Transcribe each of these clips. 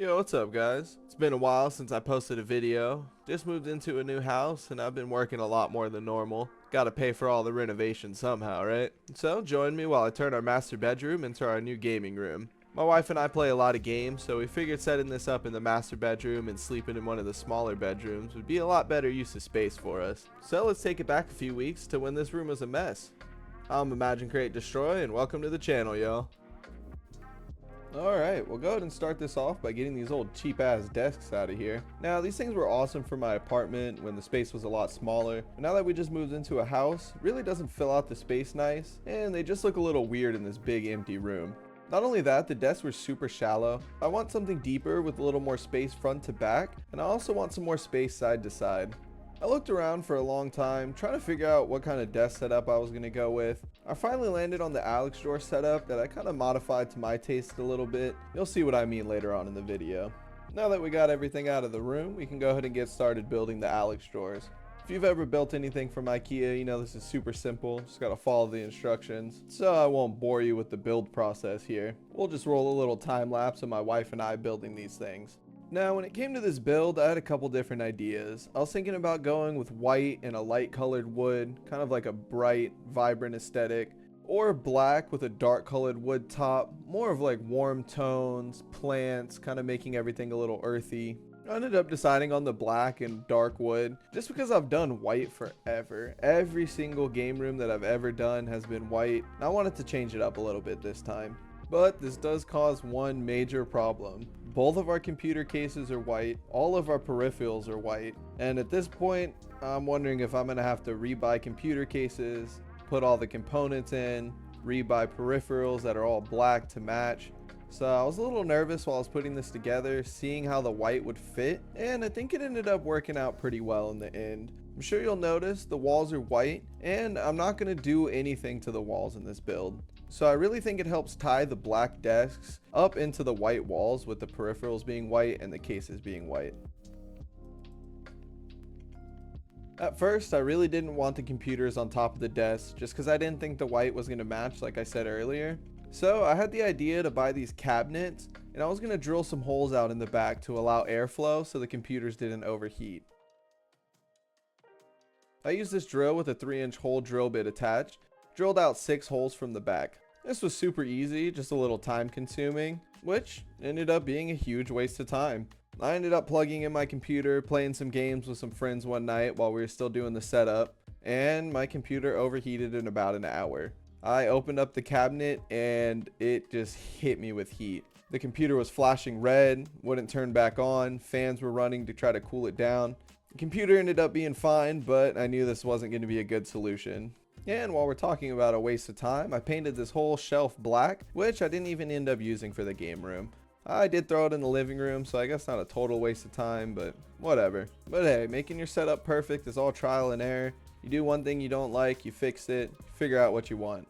Yo, what's up guys? It's been a while since I posted a video. Just moved into a new house and I've been working a lot more than normal. Gotta pay for all the renovations somehow, right? So join me while I turn our master bedroom into our new gaming room. My wife and I play a lot of games, so we figured setting this up in the master bedroom and sleeping in one of the smaller bedrooms would be a lot better use of space for us. So let's take it back a few weeks to when this room was a mess. I'm Imagine Create Destroy and welcome to the channel, y'all. Alright, we'll go ahead and start this off by getting these old cheap ass desks out of here. Now, these things were awesome for my apartment when the space was a lot smaller, but now that we just moved into a house, it really doesn't fill out the space nice, and they just look a little weird in this big empty room. Not only that, the desks were super shallow. I want something deeper with a little more space front to back, and I also want some more space side to side. I looked around for a long time, trying to figure out what kind of desk setup I was going to go with. I finally landed on the Alex drawer setup that I kind of modified to my taste a little bit. You'll see what I mean later on in the video. Now that we got everything out of the room, we can go ahead and get started building the Alex drawers. If you've ever built anything from IKEA, you know this is super simple. Just gotta follow the instructions. So I won't bore you with the build process here. We'll just roll a little time lapse of my wife and I building these things. Now, when it came to this build, I had a couple different ideas. I was thinking about going with white and a light colored wood, kind of like a bright, vibrant aesthetic, or black with a dark colored wood top, more of like warm tones, plants, kind of making everything a little earthy. I ended up deciding on the black and dark wood just because I've done white forever. Every single game room that I've ever done has been white, and I wanted to change it up a little bit this time. But this does cause one major problem. Both of our computer cases are white, all of our peripherals are white, and at this point, I'm wondering if I'm gonna have to rebuy computer cases, put all the components in, rebuy peripherals that are all black to match. So I was a little nervous while I was putting this together, seeing how the white would fit, and I think it ended up working out pretty well in the end. I'm sure you'll notice the walls are white, and I'm not gonna do anything to the walls in this build. So I really think it helps tie the black desks up into the white walls with the peripherals being white and the cases being white. At first, I really didn't want the computers on top of the desk just because I didn't think the white was going to match like I said earlier. So I had the idea to buy these cabinets, and I was going to drill some holes out in the back to allow airflow so the computers didn't overheat. I used this drill with a 3-inch hole drill bit attached, drilled out 6 holes from the back. This was super easy, just a little time consuming, which ended up being a huge waste of time. I ended up plugging in my computer, playing some games with some friends one night while we were still doing the setup, and my computer overheated in about an hour. I opened up the cabinet and it just hit me with heat. The computer was flashing red, wouldn't turn back on, fans were running to try to cool it down. The computer ended up being fine, but I knew this wasn't going to be a good solution. And while we're talking about a waste of time, I painted this whole shelf black, which I didn't even end up using for the game room. I did throw it in the living room, so I guess not a total waste of time, but whatever. But hey, making your setup perfect is all trial and error. You do one thing you don't like, you fix it, figure out what you want.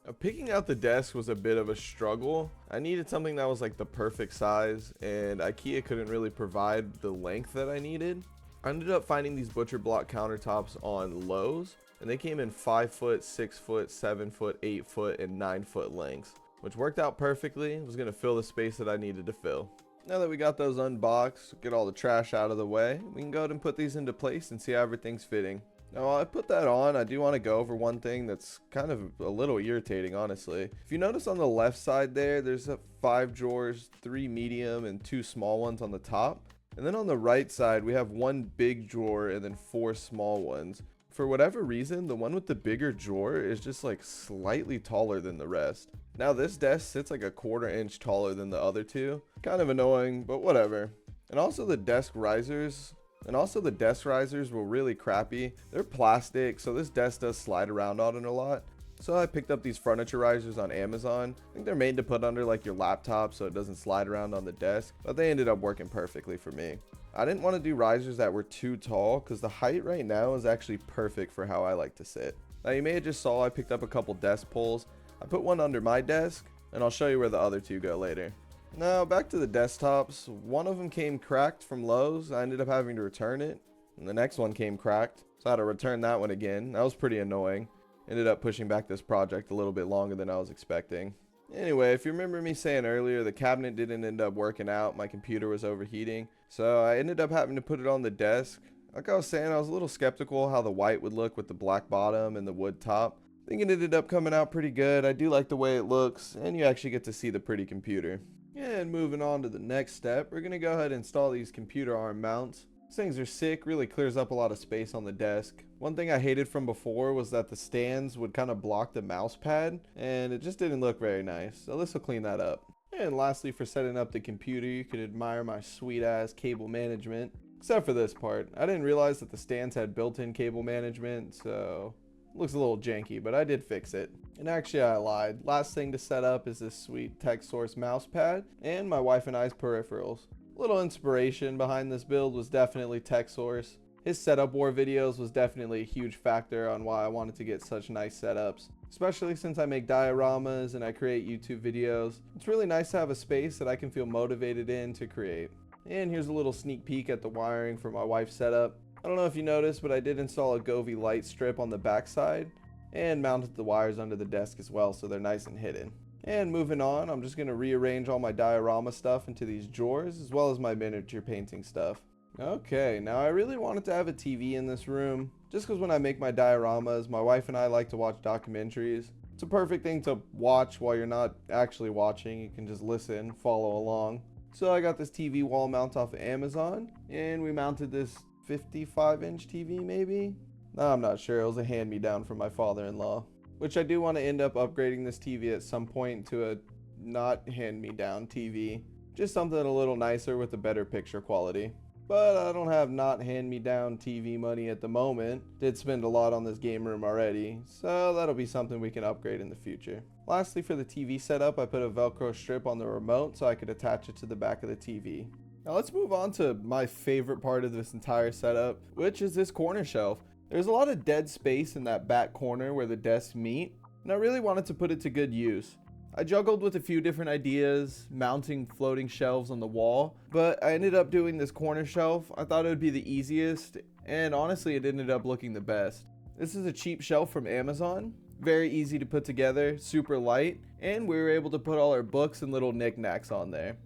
Now, picking out the desk was a bit of a struggle. I needed something that was like the perfect size, and IKEA couldn't really provide the length that I needed. I ended up finding these butcher block countertops on Lowe's, and they came in 5 foot, 6 foot, 7 foot, 8 foot, and 9 foot lengths, which worked out perfectly. It was going to fill the space that I needed to fill. Now that we got those unboxed, get all the trash out of the way, we can go ahead and put these into place and see how everything's fitting. Now while I put that on, I do want to go over one thing that's kind of a little irritating, honestly. If you notice on the left side there's 5 drawers, 3 medium and 2 small ones on the top. And then on the right side, we have 1 big drawer and then 4 small ones. For whatever reason, the one with the bigger drawer is just like slightly taller than the rest. Now this desk sits like a 1/4 inch taller than the other 2. Kind of annoying, but whatever. And also the desk risers were really crappy. They're plastic, so this desk does slide around on it a lot. So I picked up these furniture risers on Amazon. I think they're made to put under like your laptop so it doesn't slide around on the desk, but they ended up working perfectly for me. I didn't want to do risers that were too tall because the height right now is actually perfect for how I like to sit. Now you may have just saw I picked up a couple desk pulls. I put one under my desk, and I'll show you where the other 2 go later. Now back to the desktops. One of them came cracked from Lowe's. I ended up having to return it, and the next one came cracked, so I had to return that one again. That was pretty annoying. Ended up pushing back this project a little bit longer than I was expecting. Anyway, if you remember me saying earlier, the cabinet didn't end up working out. My computer was overheating, so I ended up having to put it on the desk. Like I was saying, I was a little skeptical how the white would look with the black bottom and the wood top. I think it ended up coming out pretty good. I do like the way it looks, and you actually get to see the pretty computer. And moving on to the next step, we're going to go ahead and install these computer arm mounts. These things are sick, really clears up a lot of space on the desk. One thing I hated from before was that the stands would kind of block the mouse pad, and it just didn't look very nice, so this will clean that up. And lastly, for setting up the computer, you can admire my sweet ass cable management. Except for this part. I didn't realize that the stands had built-in cable management, so it looks a little janky, but I did fix it. And actually I lied. Last thing to set up is this sweet TechSource mouse pad and my wife and I's peripherals. Little inspiration behind this build was definitely TechSource. His setup war videos was definitely a huge factor on why I wanted to get such nice setups. Especially since I make dioramas and I create YouTube videos. It's really nice to have a space that I can feel motivated in to create. And here's a little sneak peek at the wiring for my wife's setup. I don't know if you noticed, but I did install a Govee light strip on the backside and mounted the wires under the desk as well, so they're nice and hidden. And moving on, I'm just going to rearrange all my diorama stuff into these drawers as well as my miniature painting stuff. Okay, now I really wanted to have a TV in this room just because when I make my dioramas, my wife and I like to watch documentaries. It's a perfect thing to watch while you're not actually watching. You can just listen, follow along. So I got this TV wall mount off of Amazon, and we mounted this 55-inch TV maybe? No, I'm not sure. It was a hand-me-down from my father-in-law, which I do want to end up upgrading this TV at some point to a not hand-me-down TV. Just something a little nicer with a better picture quality. But I don't have not hand-me-down TV money at the moment. Did spend a lot on this game room already, so that'll be something we can upgrade in the future. Lastly, for the TV setup, I put a Velcro strip on the remote so I could attach it to the back of the TV. Now let's move on to my favorite part of this entire setup, which is this corner shelf. There's a lot of dead space in that back corner where the desks meet, and I really wanted to put it to good use. I juggled with a few different ideas, mounting floating shelves on the wall, but I ended up doing this corner shelf. I thought it would be the easiest, and honestly it ended up looking the best. This is a cheap shelf from Amazon, very easy to put together, super light, and we were able to put all our books and little knickknacks on there.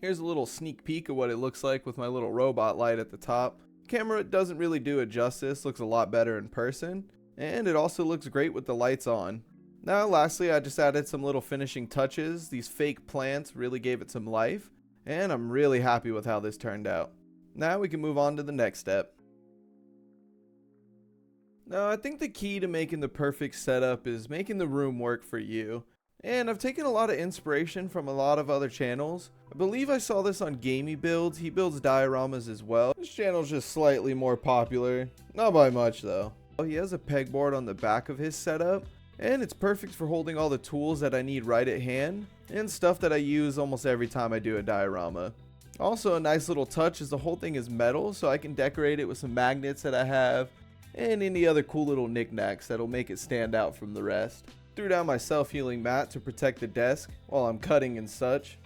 Here's a little sneak peek of what it looks like with my little robot light at the top. Camera doesn't really do it justice, looks a lot better in person, and it also looks great with the lights on. Now lastly, I just added some little finishing touches. These fake plants really gave it some life, and I'm really happy with how this turned out. Now we can move on to the next step. Now I think the key to making the perfect setup is making the room work for you. And I've taken a lot of inspiration from a lot of other channels. I believe I saw this on Gamey Builds. He builds dioramas as well. This channel's just slightly more popular. Not by much though. He has a pegboard on the back of his setup, and it's perfect for holding all the tools that I need right at hand and stuff that I use almost every time I do a diorama. Also a nice little touch is the whole thing is metal, so I can decorate it with some magnets that I have and any other cool little knickknacks that'll make it stand out from the rest. Threw down my self-healing mat to protect the desk while I'm cutting and such.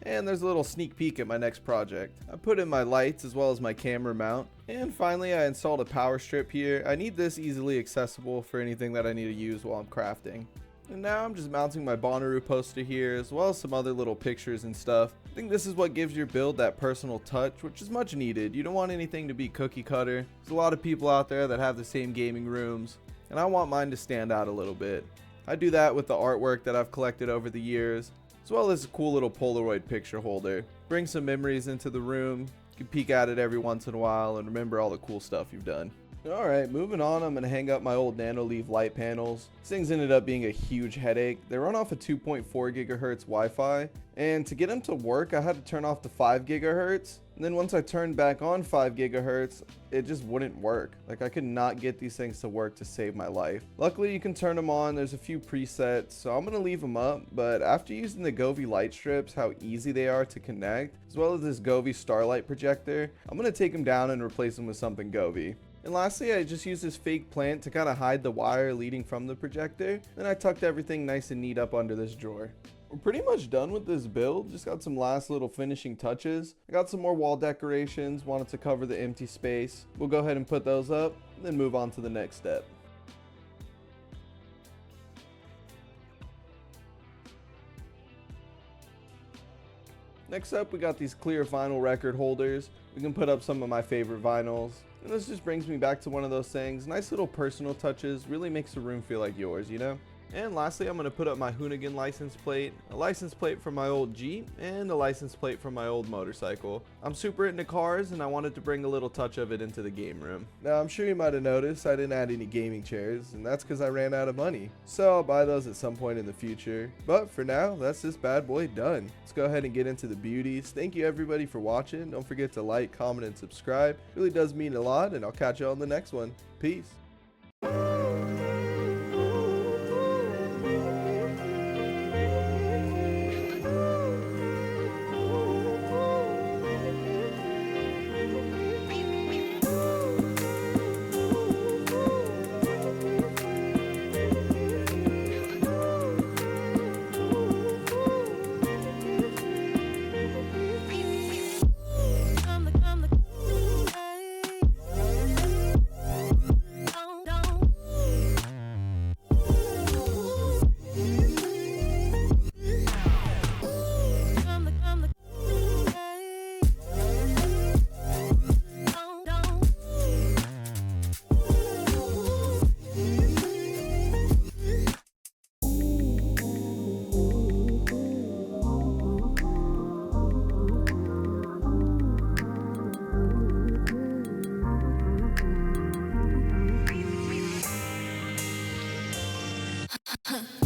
And there's a little sneak peek at my next project. I put in my lights as well as my camera mount. And finally I installed a power strip here. I need this easily accessible for anything that I need to use while I'm crafting. And now I'm just mounting my Bonnaroo poster here as well as some other little pictures and stuff. I think this is what gives your build that personal touch, which is much needed. You don't want anything to be cookie cutter. There's a lot of people out there that have the same gaming rooms, and I want mine to stand out a little bit. I do that with the artwork that I've collected over the years, as well as a cool little Polaroid picture holder. Bring some memories into the room. You can peek at it every once in a while and remember all the cool stuff you've done. Alright, moving on, I'm going to hang up my old Nanoleaf light panels. These things ended up being a huge headache. They run off a 2.4 gigahertz Wi-Fi, and to get them to work I had to turn off the 5 gigahertz. And then once I turned back on 5 gigahertz, it just wouldn't work. Like, I could not get these things to work to save my life. Luckily you can turn them on, there's a few presets, so I'm going to leave them up. But after using the Govee light strips, how easy they are to connect, as well as this Govee starlight projector, I'm going to take them down and replace them with something Govee. And lastly, I just used this fake plant to kind of hide the wire leading from the projector. Then I tucked everything nice and neat up under this drawer. We're pretty much done with this build, just got some last little finishing touches. I got some more wall decorations, wanted to cover the empty space. We'll go ahead and put those up, then move on to the next step. Next up, we got these clear vinyl record holders. We can put up some of my favorite vinyls. And this just brings me back to one of those things. Nice little personal touches, really makes the room feel like yours, you know? And lastly, I'm going to put up my Hoonigan license plate, a license plate from my old Jeep, and a license plate from my old motorcycle. I'm super into cars, and I wanted to bring a little touch of it into the game room. Now, I'm sure you might have noticed I didn't add any gaming chairs, and that's because I ran out of money. So I'll buy those at some point in the future. But for now, that's this bad boy done. Let's go ahead and get into the beauties. Thank you everybody for watching. Don't forget to like, comment, and subscribe. It really does mean a lot, and I'll catch you on the next one. Peace. Huh.